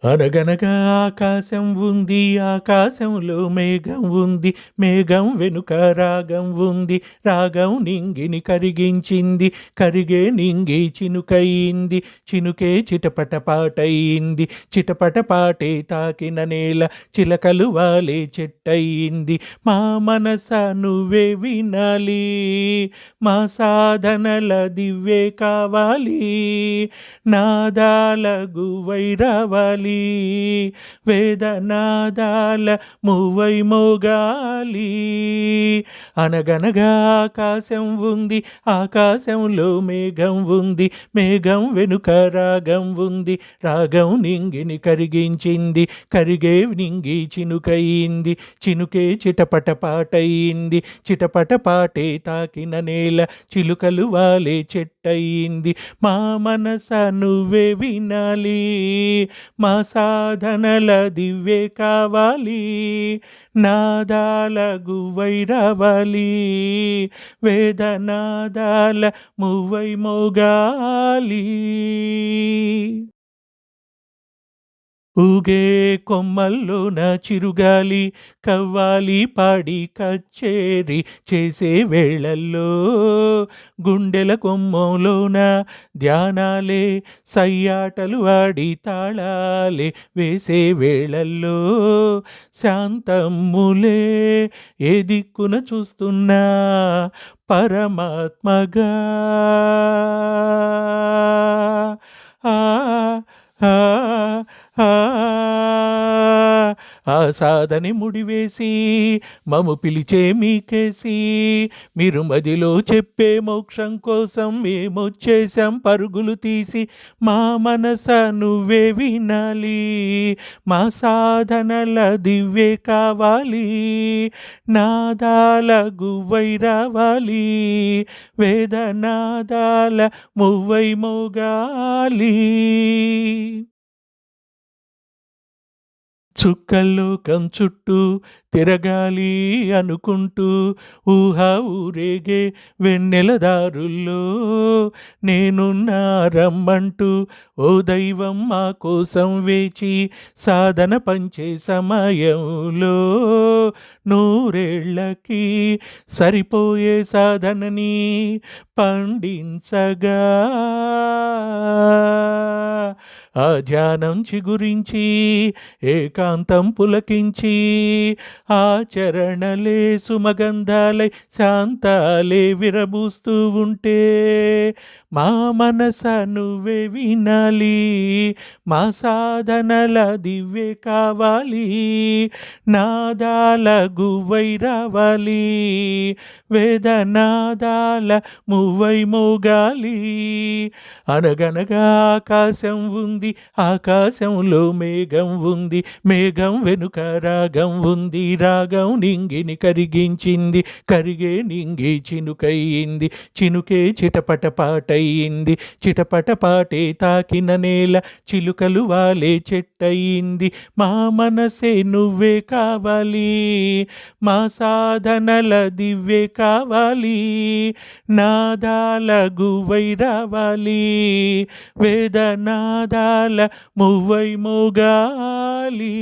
అనగనగా ఆకాశం ఉంది, ఆకాశంలో మేఘం ఉంది, మేఘం వెనుక రాగం ఉంది, రాగం నింగిని కరిగించింది, కరిగే నింగి చినుకయింది, చినుకే చిటపట పాటయింది, చిటపట పాటే తాకిన నేల చిలకలు వాలే చెట్టయింది. మా మనస నువ్వే వినాలి, మా సాధనల దివ్వే కావాలి, నాదాల గువ్వై రావాలి, వేదనాదాల మువ్వై మోగాలి. అనగనగా ఆకాశం ఉంది, ఆకాశంలో మేఘం ఉంది, మేఘం వెనుక రాగం ఉంది, రాగం నింగిని కరిగించింది, కరిగే నింగి చినుకయింది, చినుకే చిటపట పాటయింది, చిటపట పాటే తాకిన నేల చిలుకలు వాలే చెట్టయింది. మా మనస నువ్వే వినాలి, మా సాధనల దివ్వే కావాలి, నాదాల గువ్వై రావాలి, వేదనాదాల మువ్వై మోగాలి. ఊగే కొమ్మల్లోన చిరుగాలి కవ్వాలి పాడి కచ్చేరి చేసే వేళల్లో, గుండెల కొమ్మలోన ధ్యానాలే సయ్యాటలు ఆడి తాళాలే వేసే వేళల్లో, శాంతమ్ములే ఏ దిక్కున చూస్తున్నా పరమాత్మగా. ఆ ఆ ఆ ఆ సాధని ముడివేసి మము పిలిచే మీకేసి, మీరు మదిలో చెప్పే మోక్షం కోసం మేమొచ్చేశాం పరుగులు తీసి. మా మనస నువ్వే వినాలి, మా సాధనల దివ్వే కావాలి, నాదాల గువ్వై రావాలి, వేదనాదాల మువ్వై మోగాలి. చుక్కల్లోకం చుట్టూ తిరగాలి అనుకుంటూ ఊహ ఊరేగే వెన్నెల దారుల్లో, నేనున్నా రమ్మంటూ ఓ దైవం మా కోసం వేచి సాధన పంచే సమయంలో, నూరేళ్ళకి సరిపోయే సాధనని పండించగా, ఆ ధ్యానం చిగురించి ఏకాంతం పులకించి, ఆచరణలే సుమగంధాలై శాంతాలే విరబూస్తూ ఉంటే, మా మనస నువ్వే వినాలి, మా సాధనల దివ్వే కావాలి, నాదాల గువ్వై రావాలి, వేదనాదాల మువ్వై మోగాలి. అనగనగా ఆకాశం ఉంది, ఆకాశంలో మేఘం ఉంది, మేఘం వెనుక రాగం ఉంది, రాగం నింగిని కరిగించింది, కరిగే నింగి చినుకయింది, చినుకే చిటపట పాటయింది, చిటపట పాటే తాకిన నేల చిలుకలు వాలే చెట్టయింది. మా మనసే నువ్వే కావాలి, మా సాధనల దివ్వే కావాలి, నాదాల గువ్వై రావాలి, వేదనాదాల మువ్వై మోగాలి.